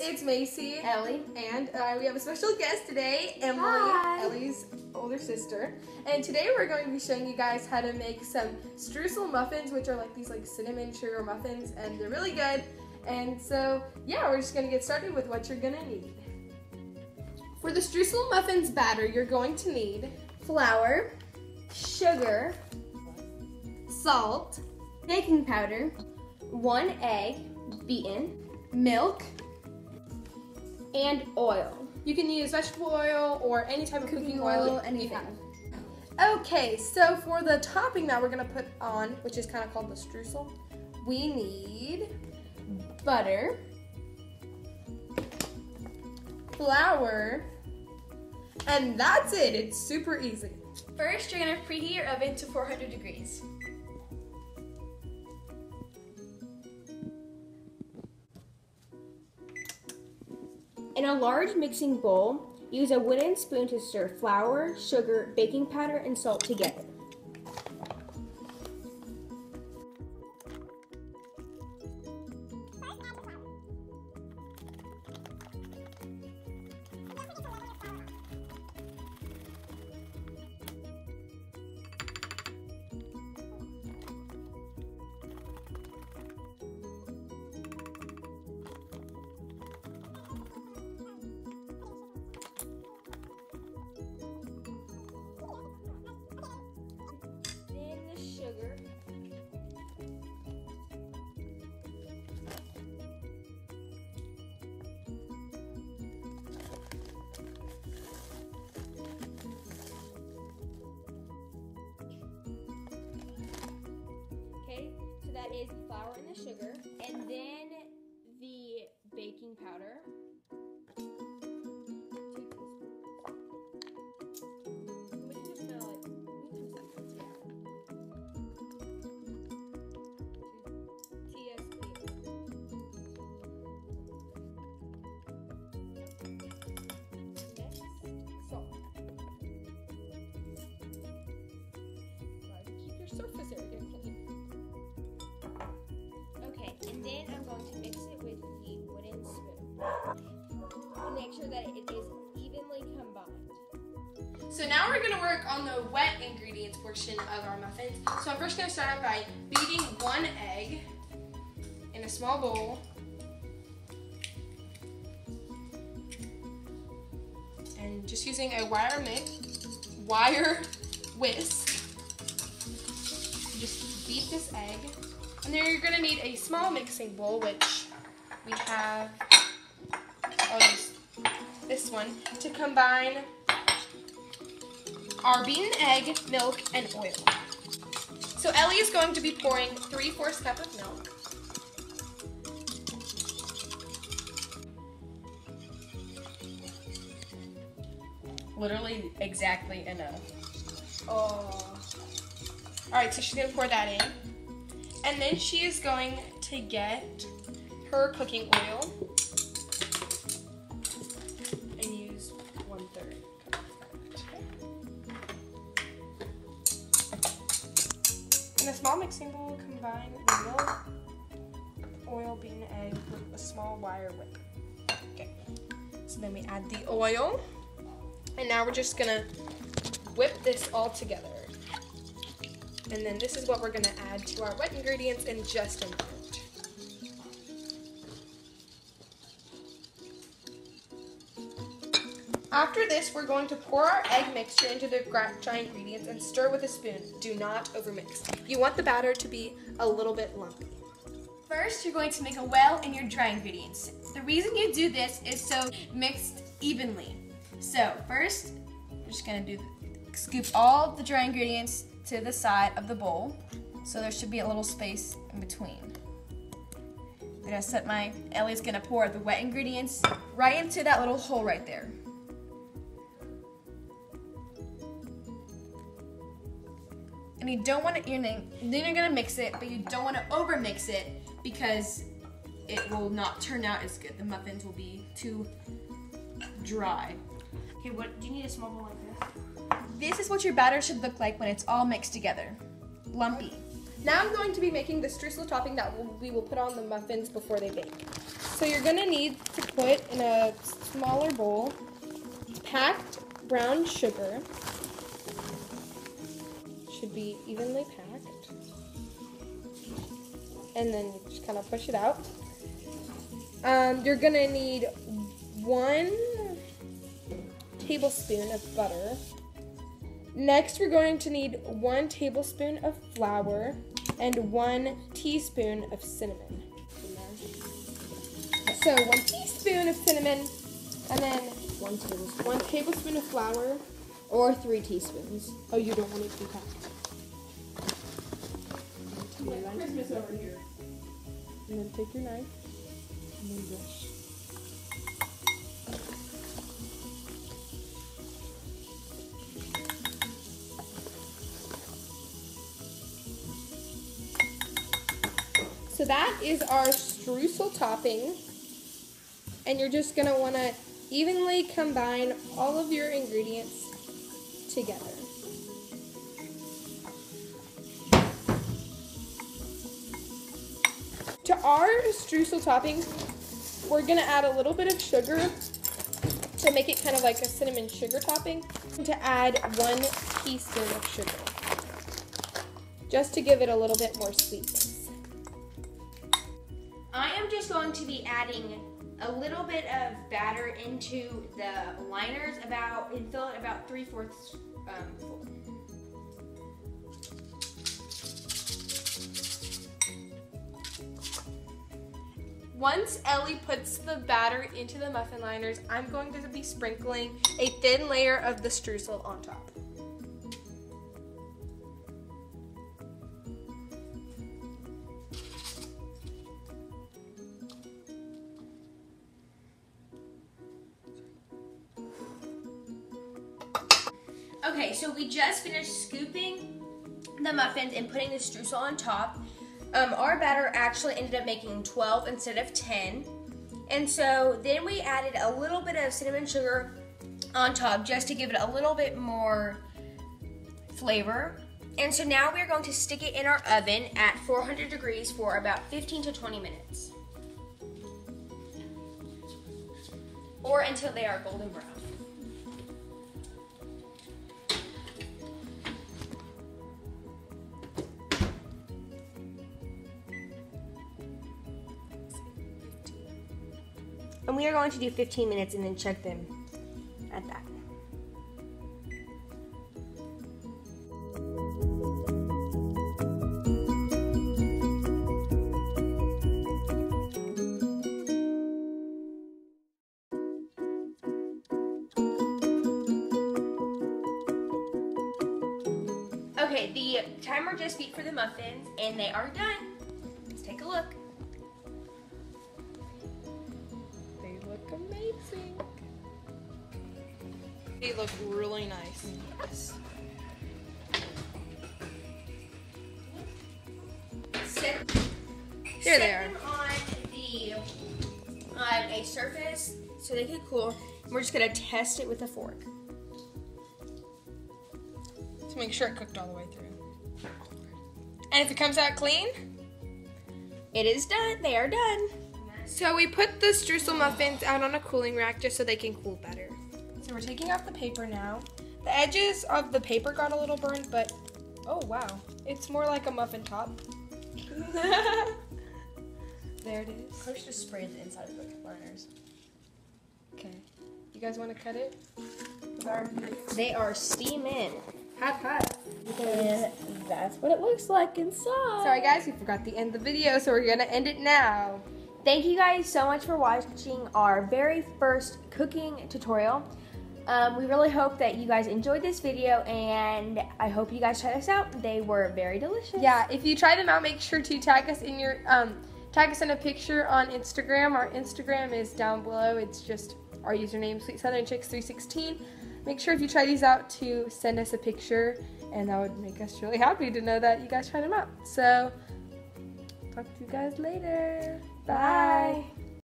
it's Macy, Ellie, and we have a special guest today, Emily, Hi. Ellie's older sister. And today we're going to be showing you guys how to make some Streusel muffins, which are like these cinnamon sugar muffins, and they're really good. And so, yeah, we're just going to get started with what you're going to need. For the Streusel muffins batter, you're going to need flour, sugar, salt, baking powder, 1 egg beaten, milk, and oil. You can use vegetable oil or any type of cooking oil, anything. Okay, so for the topping that we're gonna put on, which is kind of called the streusel, we need Butter, flour, and that's it. It's super easy. First, you're gonna preheat your oven to 400 degrees. In a large mixing bowl, use a wooden spoon to stir flour, sugar, baking powder, and salt together. Sugar, okay, so that is the flour and the sugar, and then the baking powder. Surface area clean. Okay, and then I'm going to mix it with the wooden spoon to make sure that it is evenly combined. So now we're gonna work on the wet ingredients portion of our muffins. So I'm first gonna start out by beating 1 egg in a small bowl. And just using a wire whisk. Just beat this egg. And then you're gonna need a small mixing bowl, which we have, I'll use this one, to combine our beaten egg, milk, and oil. So Ellie is going to be pouring 3/4 cup of milk. Literally exactly enough. Oh. Alright, so she's going to pour that in. And then she is going to get her cooking oil and use 1/3 cup of that. In a small mixing bowl, combine the milk, oil, beaten egg with a small wire whip. Okay. So then we add the oil. And now we're just going to whip this all together. And then this is what we're going to add to our wet ingredients in just a moment. After this, we're going to pour our egg mixture into the dry ingredients and stir with a spoon. Do not overmix. You want the batter to be a little bit lumpy. First, you're going to make a well in your dry ingredients. The reason you do this is so mixed evenly. So first, we're just going to scoop all the dry ingredients to the side of the bowl, so there should be a little space in between. I'm gonna set Ellie's gonna pour the wet ingredients right into that little hole right there. And you don't want to, then you're gonna mix it, but you don't want to over mix it because it will not turn out as good. The muffins will be too dry. Okay, do you need a small bowl like this? This is what your batter should look like when it's all mixed together. Lumpy. Now I'm going to be making the streusel topping that we will put on the muffins before they bake. So you're gonna need to put in a smaller bowl packed brown sugar. Should be evenly packed. And then you just kind of push it out. You're gonna need 1 tablespoon of butter. Next, we're going to need 1 tablespoon of flour and 1 teaspoon of cinnamon. So 1 teaspoon of cinnamon, and then 1 tablespoon of flour, Or 3 teaspoons. Oh, you don't want it to be packed. Christmas over here. And then take your knife and then brush. So that is our streusel topping. And you're just gonna wanna evenly combine all of your ingredients together. To our streusel topping, we're gonna add a little bit of sugar to make it kind of like a cinnamon sugar topping. To add 1 teaspoon of sugar, just to give it a little bit more sweetness. I am just going to be adding a little bit of batter into the liners and fill it about 3/4 full. Once Ellie puts the batter into the muffin liners, I'm going to be sprinkling a thin layer of the streusel on top. Okay, so we just finished scooping the muffins and putting the streusel on top. Our batter actually ended up making 12 instead of 10. And so then we added a little bit of cinnamon sugar on top just to give it a little bit more flavor. And so now we're going to stick it in our oven at 400 degrees for about 15 to 20 minutes. Or until they are golden brown. And we are going to do 15 minutes and then check them at that. Okay, the timer just beat for the muffins and they are done. Let's take a look. Amazing. They look really nice. Yes. Set them on a surface so they get cool. And we're just gonna test it with a fork. To make sure it cooked all the way through. And if it comes out clean, it is done. They are done. So we put the streusel muffins out on a cooling rack just so they can cool better. So we're taking off the paper now. The edges of the paper got a little burned, but oh wow, it's more like a muffin top. There it is. Push to spray the inside of the liners. Okay, you guys want to cut it? They are steaming. Hot. And that's what it looks like inside. Sorry guys, we forgot to end the video, so we're gonna end it now. Thank you guys so much for watching our very first cooking tutorial. We really hope that you guys enjoyed this video, and I hope you guys try this out. They were very delicious. Yeah, if you try them out, make sure to tag us in your tag us in a picture on Instagram. Our Instagram is down below. It's just our username, Sweet Southern Chicks 316. Make sure if you try these out to send us a picture, and that would make us really happy to know that you guys tried them out. So, talk to you guys later. Bye.